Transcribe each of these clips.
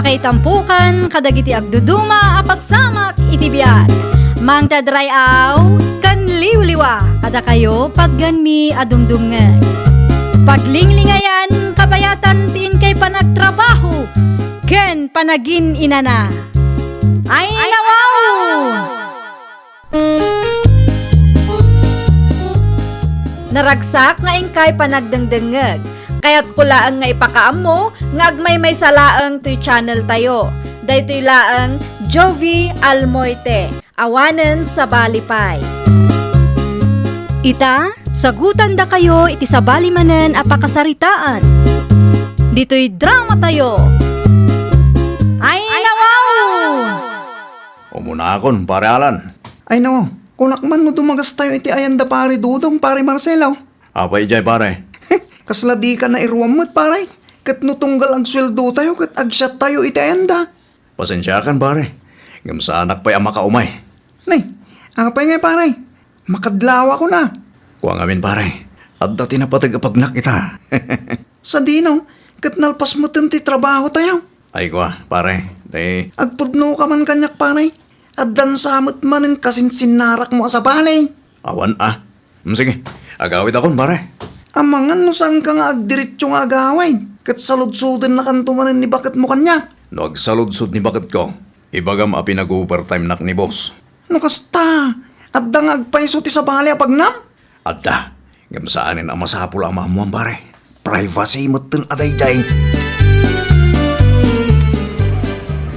kay tampukan, kadagiti agduduma, apasamak itibiyag. Mang tadray aw, kan liwliwa, kada kayo padganmi adumdumngay. Paglinglingayan, kabayatan tin kay panagtrabaho, ken panagin inana. Ay nawaw! Naragsak nga ingkay panagdengdengeg. Kaya't kulaang nga ipakaam mo, nga agmay salaang to'y channel tayo. Daytoy laang Jovi Almoite, awanen sa balipay. Ita, sagutan da kayo iti sa balimanen apakasaritaan. Dito'y drama tayo. Ay nawaw! Umuna akon, pare Alan. Ay no, kunakman no dumagas tayo iti ayanda pare Dudong, pare Marcelo. Apay jay pare. Kasladi ka na iruamot pare. Kat no tunggal ang sweldo tayo, kat agsyat tayo iti ayanda. Pasensya kan pare. Ngam sa anak pa'y ama ka umay. Nay, apay nga pare. Makadlawa ko na. Kuwang amin pare. At dati na patagapagnak kita. Sa dinaw, kat nalpas mo ti trabaho tayo. Ay kwa, pare. Day, Agpudno ka man kanyak pare. At dansamot manin kasinsinnarak mo sa balay. awan ah. Sige, agawit akon pare. Amangan no saan ka nga agdiritso nga agaway. Kat saludsudan na kanto manin ni bakit mo kanyak. No agsaludsod ni bakit ko. Ibagam a pinag-overtime nak ni boss. No kasta, at dang agpaiso ti sa balay apagnam. Adda, ngam saanin ang masapul ang mamuan pare. Privacy mo tin aday jay.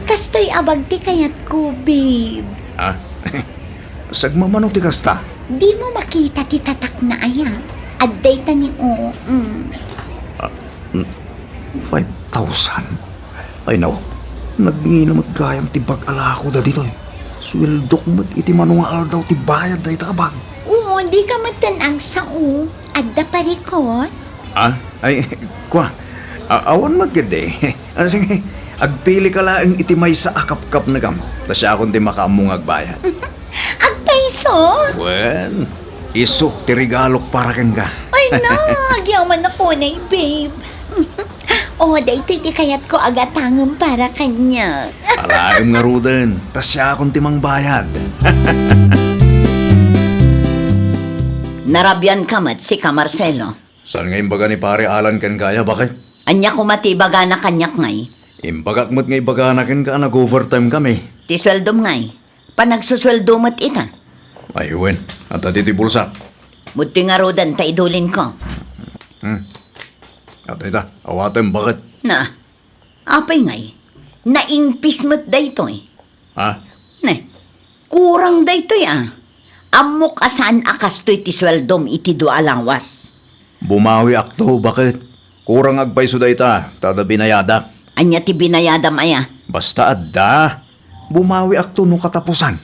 Kastoy abag ti kayat ko, babe. Ha? Sagmamano ti kasta. Di mo makita ti tatak na aya. Adday ta ni o. 5,000. Ay naw, nagninamot gayam ti bag-ala ko da dito eh. Swildok mo't iti manual daw ti bayad da itabag. Oo, di ka matanag sa o. Adda parikot. Ah? Ay, kwa. Awan maggade. Sige, agpili ka lang iti may sa akap-kap na kam. Ta siya akong ti makamong agbayad. Agpaiso? Well, iso ti regalok para ken ka. Ay na, agyaman ako na babe. O, daytoy ti kayat ko agatangom para kanya. Alaim nga ruden. Ta siya akong timang bayad. Narabyan ka mat si ka Marcelo. Saan nga imbaga ni pare Alan ken kaya? Bakit? Anya ko matibaga na kanyak ngay. Imbagak mo't nga ibaganakin ka nag-overtime kami. Ti sweldom ngay. Panagsusweldo mat ita. Ayun, at ati ti bulsa. Muti nga rodan ta idulin ko. At ita, awatem bakit? Na, apay ngay. Naingpis mat daytoy. Ha? Ne, kurang daytoy ah. Amok asan akastoy ti sweldom iti dua langwas. Bumawi akto, bakit? Kurang agpaiso da ita, tada binayada. Anya ti binayadam aya. Basta adda, bumawi akto no katapusan.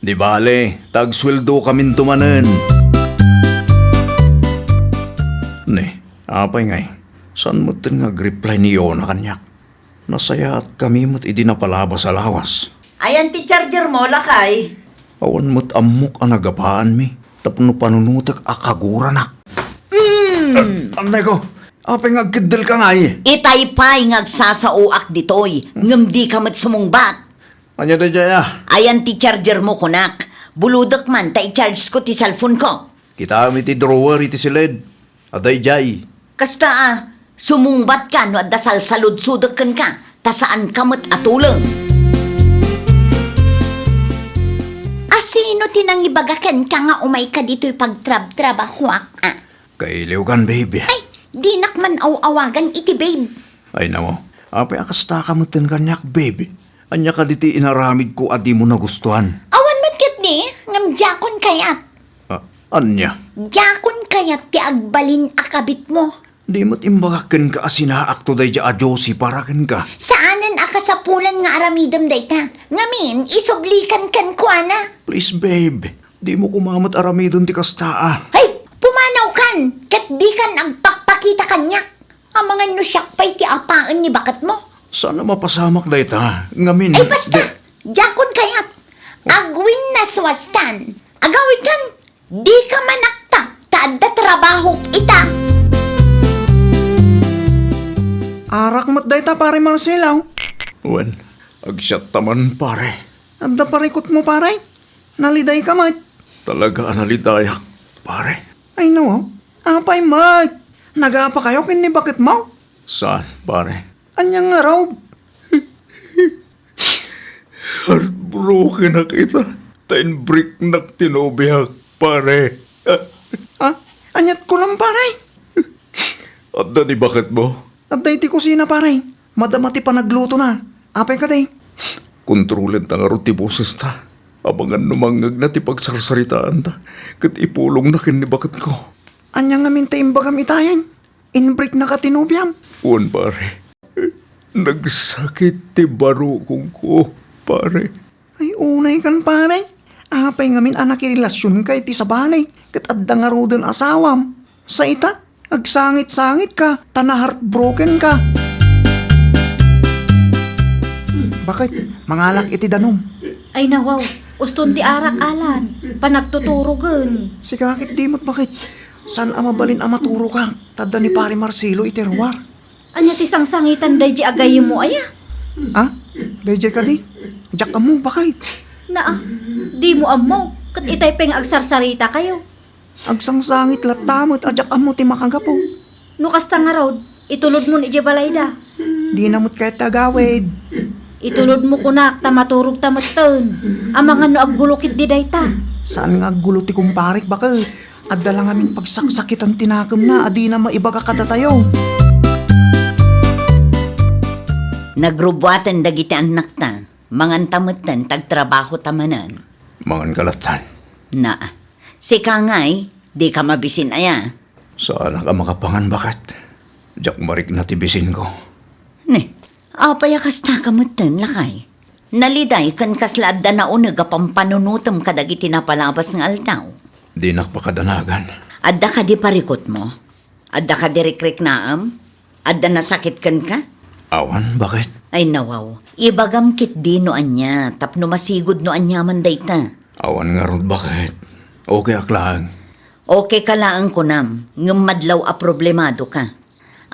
Di bale, tagsweldo kamin tumanen. Ne, apay ngay, saan mo tin nag-reply ni Yona kanyak? Nasaya at kami mo't idi napalaba sa lawas. Ayan ti charger mo, lakay. Awan mo't amok ang nagapaan mi. Tapno panunutak akaguranak. Anay ko, apay ngagkidil ka nga eh. Itay pa'y ngagsasauak ditoy. Ngam di ka mat sumungbat. Anya da jaya? Ayan ti charger mo kunak. Buludak man, ta i-charge ko ti cellphone ko. Kita kami ti drawer iti silid. Aday jay. Kasta sumungbat ka no at dasal salud-sudakan ka. Ta saan ka mat atulong. Sino tinang ibagakan ka nga umay ka dito'y pagtrab-trabahuak ah? Kailiw kan, baby. Ay, di nakman awagan iti babe. Ay namo, apay akasta ka mo tin kanyak, baby. Anya ka diti inaramid ko at di mo nagustuhan. Awan matkit ni, ngam jakon kayat. Anya, Jakon kayat ti agbalin akabit mo. di mo't imbagakin ka asinaak to day ja ajosi para ken ka. Saanan akasapulan nga aramidam dayta. Ngamin, isublikan kan kuana. Please, babe. Di mo kumamat aramidon ti kastaa. Ay, pumanaw kan. Kat di kan agpakpakita kanyak. Ang mga nusyak pa'y ti apaan ni bakat mo. Sana mapasamak day ta. Ngamin. Ay, basta. Jakon kayat. Agwin na swastan. Agawid kan. Di ka manakta. Taadda trabaho ita. Arak mo't day ta pare Marcelo. Wan, agsyat taman pare. Adda parikot mo, pare. Naliday ka, mat. Talaga analidayak, pare. Ay, no. Apay, mat. Nagapa kayo kini bakit mo? Saan, pare? Anyang nga raw. Heartbroken na kita. Tain brick na tinobihak, pare. Ah, anyat ko lang, pare. At ni bakit mo? Adday ti kusina, pare. Madamati pa nagluto na. Apay ka, day. Kontrolin ta nga ro ti boses ta. Abangan numangag na ti pagsarsaritaan ta. Kat ipulong na kin ni bakit ko. Anyang nga mintay imbagam itayan. Inbreak na katinubyam. Uwan, pare. Nagsakit ti baro kong ko, pare. Ay, unay kan, pare. Apay nga min anak relasyon kay ti sa balay. Kat adda nga ro dun asawam. Sa ita, agsangit-sangit ka. Tana heartbroken ka. Bakit? Mangalak iti danom. Ay nawaw, uston ti arak alan, panagtuturugan. Si kakit di mo't bakit? San ama balin ama turo ka? Tada ni pare Marcelo iterwar. Anya ti sangsangitan day di agay mo aya. Ha? Beje ka di? Diyak ka mo, bakit? Naa, di mo ammo, kat itay peng agsarsarita kayo. Agsangsangit latamot, adyak amo ti makagapo. No kasta nga raw, itulod mo ni Jebalayda. Di namot kahit tagawid. Itulod mo kunak, tamaturog tamatan. Amangan no aggulukit di dayta. Saan nga gulo ti kumparik, bakit? Adda lang aming pagsaksakitan tinakam na, adi na maibaga kadatayo. Nagrubuatan dagiti anak ta. Mangan tamatan tagtrabaho tamanan. Mangan kalatan. Na, si Kangay, di ka mabisin aya. Saan ka makapangan bakit? Diyak marik na tibisin ko. Ne, apaya kasta kamatan lakay. Naliday kan kaslaad da na unag pampanunutom kadagiti napalabas ng altaw. Di nakpakadanagan. Adda ka di parikot mo? Adda ka di rikrik naam? Adda nasakit kan ka? Awan, bakit? Ay nawaw, ibagam kit di no anya, tapno masigod no anya man dayta. Awan nga rod, bakit? Okay aklang. Okay ka laang kunam, ngem madlaw a problemado ka.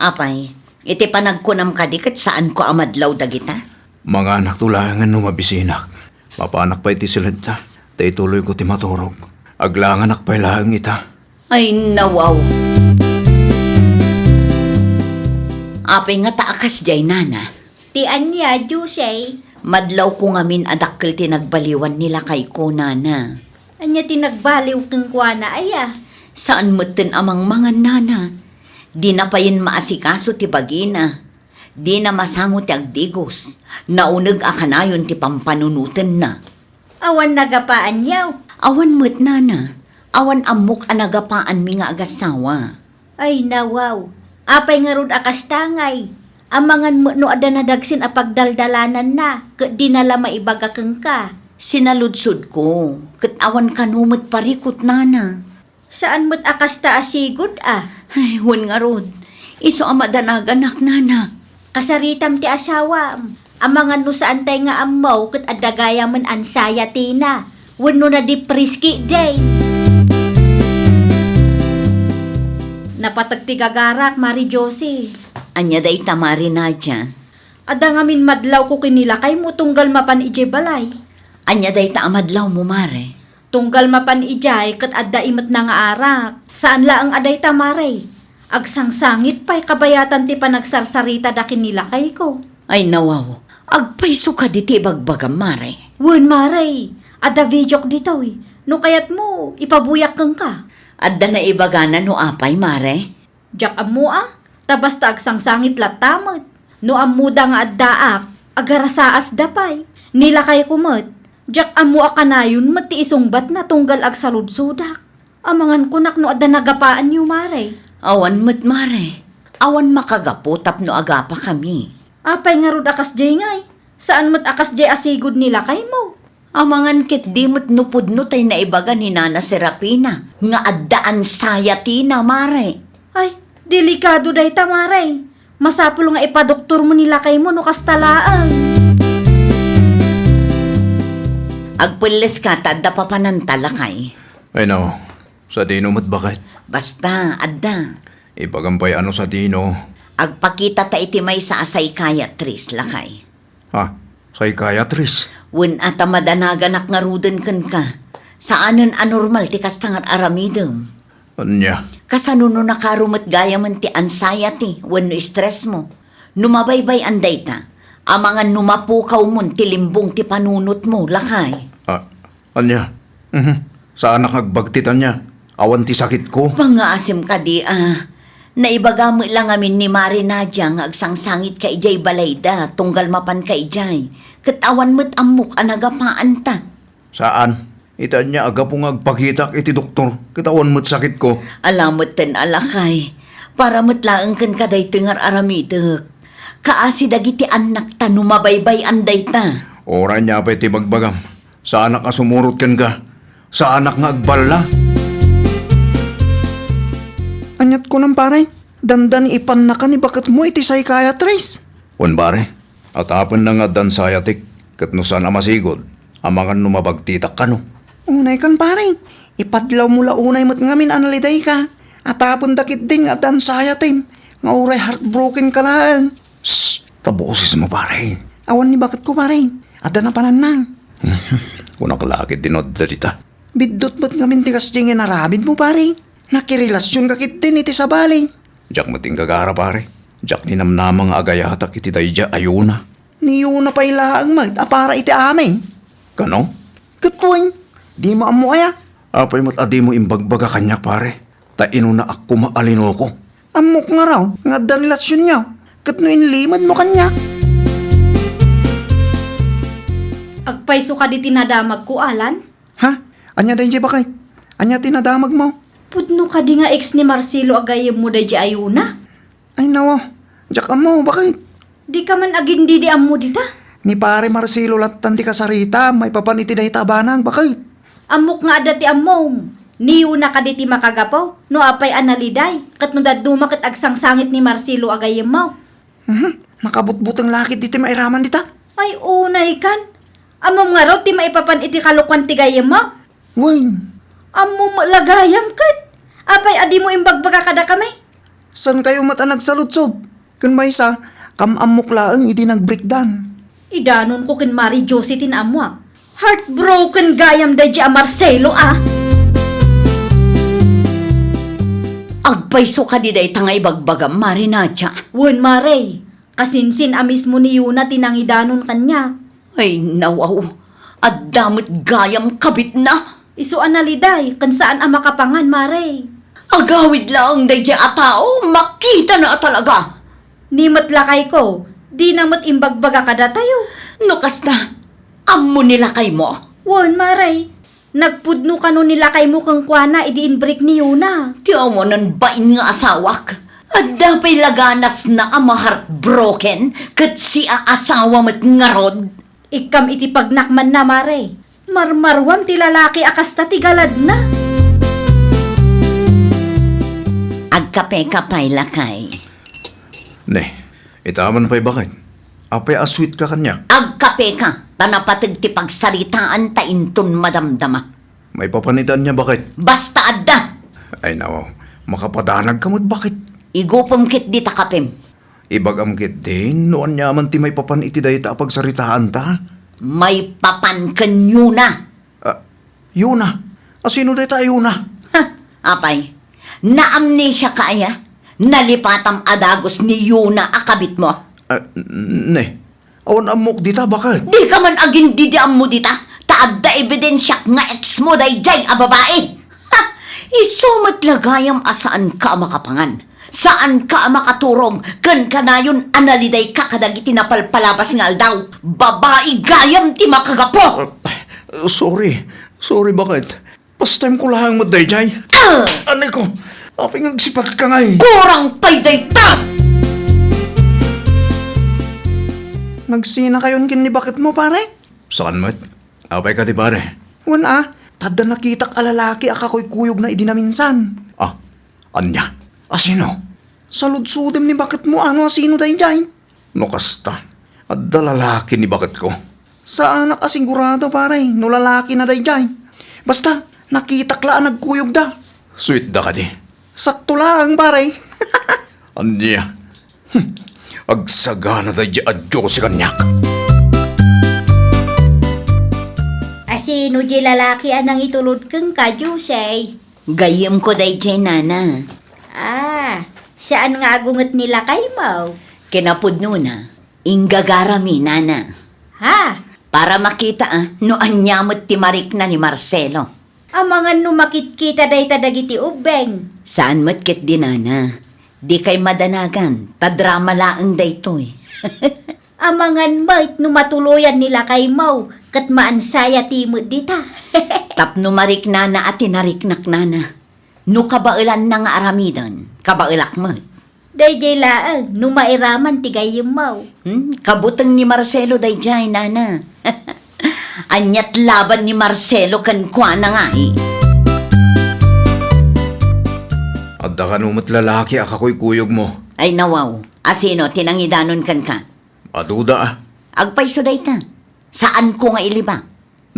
Apay, iti panagkunam ka di kat saan ko amadlaw dagita? Mga anak tulangan no mabisinak. Mapanak pa iti silad ta. Tay tuloy ko ti maturog. Aglangan anak pa ilang ita. Ay nawaw. Apay nga taakas jay nana. Ti anya, Jusay. Madlaw ko ngamin adakkel tinagbaliwan nila kay ko nana. Anya tinagbaliw kang kuana aya. Saan mutin amang mga nana? Di na pa yun maasikaso ti bagina. Di na masango ti agdigos. Naunag akanayon ti pampanunutin na. Awan nagapaan yaw. Awan mo't nana. Awan amok anagapaan mi nga agasawa. Ay nawaw. Apay nga rod akastangay. Amangan mo no ada nadagsin a pagdaldalanan na. Kat di nala maibaga kang ka. Sinaludsod ko. Kat awan kanumot parikot nana. Saan mo't akasta asigod ah? Ay, hun nga rod. Iso amadanagan nana. Kasaritam ti asawa. Amangan no saan tay nga amaw kat adagaya man ansaya tina. Wano na di priski day. Napatag ti gagarak, Mari Josie. Anya day tamari na dya. Ada ngamin madlaw ko kinilakay mo tunggal mapan ije balay. Anya day taamadlaw mo mare. Tunggal mapan ijay kat adda imet na nga arak. Saan la ang aday tamare? Agsangsangit pa'y kabayatan ti panagsarsarita da kinilakay ko. Ay nawaw. Agpaiso ka diti bagbagam mare. Wen mare, ada videok dito eh. No kayat mo, ipabuyak kang ka. Adda na ibagana no apay mare. Jak amo ah, tabasta agsangsangit latamot. No amuda nga addaak, agarasaas dapay. Nilakay kumot. Jak amo akanayon mati isungbat na tunggal agsaludsudak. Amangan kunak no adda nagapaan niyo mare. Awan mo't mare. Awan makagapo tapno agapa kami. Apay nga rod akas jay ngay. Saan mo't akas jay asigod nilakay mo? Amangan kit di mo't nupudno tay na ibaga ni Nana Serapina. Nga addaan saya tina mare. Ay, delikado day tamare. Masapul nga ipadoktor mo nilakay mo no kastalaan. Agpulis ka tadda pa panantalakay. Ay no, sa dino mo't bakit? Basta, adda. Ibagampay ano sa dino. Agpakita ta iti may sa asay kaya tris lakay. Ha? Psychiatrist? Wen ata madanaganak nga ruden kan ka. Saanen anormal ti kastangat aramidem. Anya? Kasano no nakarumat gaya man ti anxiety when no stress mo. Numabaybay anday ta. Amangan numapukaw mo ti limbong ti panunot mo, lakay. Anya? Saan nakagbagtitan niya? Awan ti sakit ko. Pangaasim ka di Naibaga mo lang amin ni Mari Nadia nga agsangsangit ka ijay balayda, tunggal mapan ka ijay. Katawan mo't amok anagapaan ta. Saan? Itan niya aga pong agpakitak iti doktor. Kitawan mo't sakit ko. Alamot ten alakay. Para mo't laeng kan kaday tingar aramidek. Kaasi dagiti anak ta numabaybay anday ta. Ora niya pa iti bagbagam. Sa anak ka sumurot kan ka. Sa anak nga agbala. Anyat ko ng pare, dandan ipan na ka ni bakit mo iti psychiatrist. Wan bare, at hapon na nga dan sayatik. Kat no sana masigod. Amangan numabagtitak ka no. Unay kan pare, ipadlaw mula unay mo't ngamin analiday ka. At hapon dakit ding at dan sayatim. Nga uray heartbroken ka lang. Shh, taboses mo pare. Awan ni bakit ko pare, at na panan na. Una kalakit dinod darita. Bidot mo't ngamin tikas ding inarabid mo pare. Nakirelasyon kakit din iti sa bali. Jak mating kagara pare. Jak ninamnamang agayatak iti dayja ayuna. Niyo na pa ilaang apara iti amin. Kano? Katwing, di mo amo kaya. Apay mo't adi mo imbagbaga kanyak pare. Ta inuna ako maalino ko. Amok nga raw, nga da relasyon niya. Katno inlimad mo kanya. Agpayso ka di tinadamag ko, Alan? Ha? Anya din di bakit? Anya tinadamag mo? Pudno ka di nga ex ni Marcelo agayem mo da di ayuna? Ay nawa, jak mo, bakit? Di ka man agindi di ammo dita? Ni pare Marcelo latan ti kasarita, may papaniti dahi tabanang, bakit? Amok nga dati ammom. Niyo na ka diti makagapaw, no apay analiday, kat no daduma kat agsangsangit ni Marcelo agayem mo. Nakabutbutang lakit diti mairaman dita. Ay unay kan. Amom nga raw ti maipapan iti kalukwan ti gayem mo. Wayne, Amom lagayam kat. Apay adi mo imbagbaga kada kamay. san kayo mata nagsalutsod? Kun may sa, kamamok laang idi nag-breakdown. Idanon ko kin Mari Josie tinamwa. Heartbroken gayam da di a Marcelo Agpayso ka di day tangay bagbagam, Mari Nadia. Wen Mare, kasinsin a mismo ni Yuna tinangidanon kanya. Ay nawaw, at damot gayam kabit na. Isu analiday, kan saan ang makapangan, Mare? Agawid lang day di atao, makita na talaga. Ni matlakay ko, di na mat imbagbaga kada tayo. Nukas na, amo nila kay mo. Wen, Mare, nagpudno ka no nila kay mo kang kwana, idi-inbreak ni Yuna. Tiyaw mo ng bain nga asawak. At dapay laganas na ama heartbroken kat si asawa mat ngarod. Ikam iti pagnakman na, Mare. Marmarwam ti lalaki akasta ti galad na. Agkape-kapay lakay. Ne, itaman pa'y bakit? Apay asweet ka kanyak. Agkape ka, tanapatag ti pagsaritaan ta inton madamdama. May papanitan niya bakit? Basta adda, Ay nawaw, makapadanag ka mo't bakit? igupom kit di takapim. Ibagam kit din, noon niya man ti may papan iti dahi ta pagsaritaan ta. May papan kanyo na. Yuna, asino dahi ta Yuna? Ha, apay, na-amnesia kaya? Nalipatam adagos ni Yuna akabit mo. Ne, awan amok dita bakit? Di ka man aging didiam mo dita, taadda ebidensyak nga ex mo day jay a babae. Ha, isumat lagayam asaan ka makapangan. Saan ka makaturong kan kanayon analiday ka kadagiti napalpalabas nga aldaw. Babae gayam ti makagapo. Sorry bakit? Past time ko lahang madayjay. Anay ko, aping agsipat ka nga eh. Kurang payday ta! Nagsina kayon kin ni bakit mo pare? Saan mo't? Apay ka di pare. Wan tada nakitak alalaki akakoy kuyog na idinaminsan. Anya? Asino? Saludsudem ni bakit mo asino dahi jay? No kasta. At dalalaki ni bakit ko. Sa anak asigurado pare, no lalaki na dahi jay. Basta, nakitak laan nagkuyog da. Sweet da ka di. Sakto lang pare. Anya? Agsagana da di adyo si kanyak. Asino di lalaki anang itulod kang kajusay? Gayam ko dayjay nana. Ah, saan nga agungot nila kay Mau? Kinapudno na, inggagarami nana. Ha? Para makita no anyamot ti Marik na ni Marcelo. Amangan numakit kita day tadagiti ubeng. Saan matkit di nana? Di kay madanagan, tadrama laang daytoy. Amangan mait numatuluyan nila kay Mau, kat maansaya timod dita. Tapno Marik nana at tinariknak nana. No kabailan na nga aramidon, kabailak mo. Dayjay laang, numairaman tigay yung Mau. Kabutang ni Marcelo dayjay nana. Anyat laban ni Marcelo kan kwa na nga eh. Adda ka numot lalaki akakoy kuyog mo. Ay nawaw, asino tinangidanon kan ka. Aduda ah. Agpayso dayta. Saan ko nga ilibang?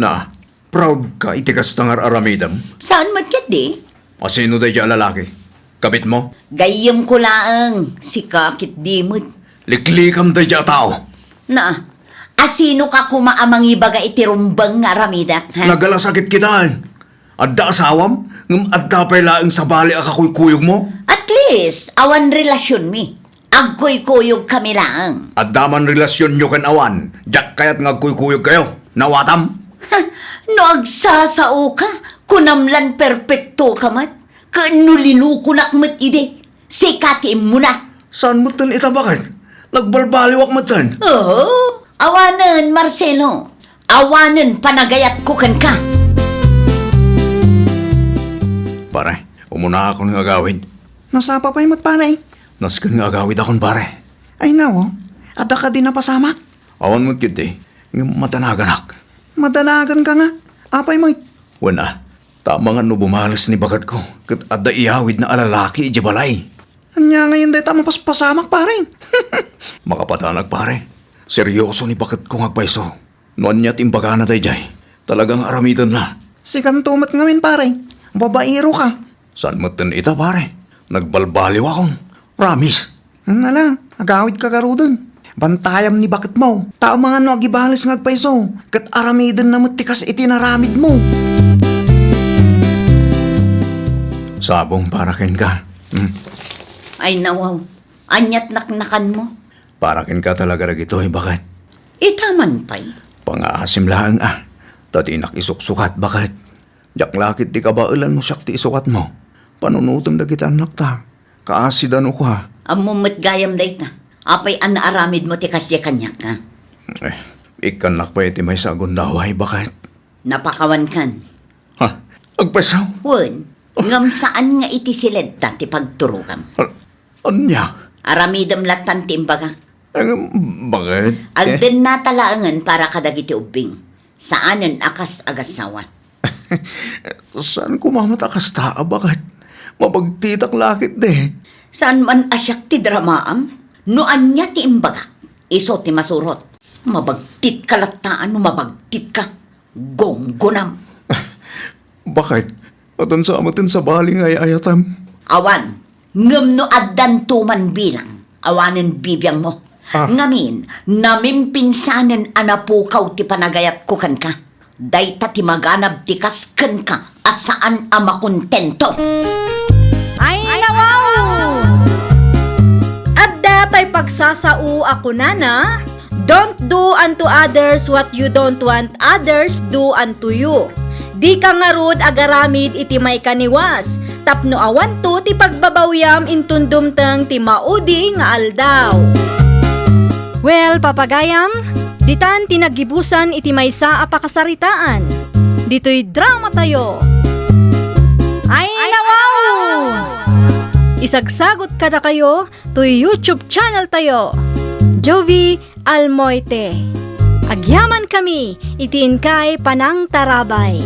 Na, proud ka itikas tangar aramidam. Saan matkit di? Asino day dyan lalaki? Kabit mo? Gayam ko laang, si kakit dimod. Liklikam day dyan tao. Na, asino ka kumaamang ibaga itirumbang nga ramidak, ha? Nagalasakit kitaan. Adda asawam? Ngam adda pa'y laing sa bali akakoy kuyog mo? At least, awan relasyon mi. Agkoy kuyog kami lang. Adda man relasyon nyo kan awan. Diyak kaya't ngagkoy kuyog kayo. Nawatam? Ha, no agsasao ka, kunamlan perpekto ka mat. Kano linukunak mat ide. Sikatim mo na. Saan mo tan itabakit? Nagbalbaliwak mo tan. Oo, awanan Marcelo. Awanan panagayat ko kan ka. Pare, umuna ako ng agawid. Nasapa pa'y matpanay. Naskan nga agawid akong pare. Ay nawo, ada ka din napasamak. Awan mo kiti, ng matanaganak. Madanagan ka nga. Apay mo, Wana, tama nga no bumalas ni bagat ko. Kat adda iyawid na alalaki ijabalay. anya ngayon day tama paspasamak pare. Makapatanag pare. Seryoso ni bagat ko ngagpaiso. Noon niya timbaga na tayo jay. Talagang aramidan na. Si kantumat ngamin pare. Babairo ka. Saan mo tan ita pare? Nagbalbaliw akong. Promise. Nala, agawid ka karudon. Bantayam ni bakit mo. Tao mga no agibalis ngagpaiso. Kat aramidan na matikas itinaramid mo. Sabong para ken ka. Ay nawaw, anyat naknakan mo. Para ken ka talaga ragito bakit? Itaman pa'y. Pangaasim lang Tati nakisuksukat bakit? Jak lakit di kabailan mo siyak ti isukat mo. Panunutom da kita anak ta. Kaasidan ko ha. Amumot gayam dayta. Apay anaaramid mo ti kasya kanyak ka. Ikanak pa iti may sagon daway bakit? Napakawan kan. Ha? Agpasaw? Wen, ngam saan nga iti silid ta ti pagturukam. Anya? Aramidam latan ti imbaga. Bakit? Agden natalaangan para kadagiti ubing. Saanan akas agasawa. Saan kumamatakas taa bakit? Mabagtitak lakit de. Saan man asyak ti dramaam? No anya ti imbaga. Iso ti masurot. Mabagtit kalataan no mabagtit ka. Gonggonam. Bakit? Atan sa amatin sa baling ay ayatam. Awan, ngam no addan tuman bilang. Awanan bibiyang mo. Ngamin, namin pinsanen anapukaw ti panagayat ko kan ka. Dayta ti maganab ti kasken ka asaan ama kontento. Ay, nawaw! Adda tay pagsasao ako nana. Don't do unto others what you don't want others do unto you. Di ka ngarud agaramid iti may kaniwas. Tapno awan to ti pagbabawyam intundumteng ti maudi nga aldaw. Well, papagayam, ditan tinagibusan iti maysa a pakasaritaan. Dito'y drama tayo. Ay, nawaw! Isagsagot kada kayo to YouTube channel tayo. Jovi Almoite. Agyaman kami, itiin kay Panang Tarabay.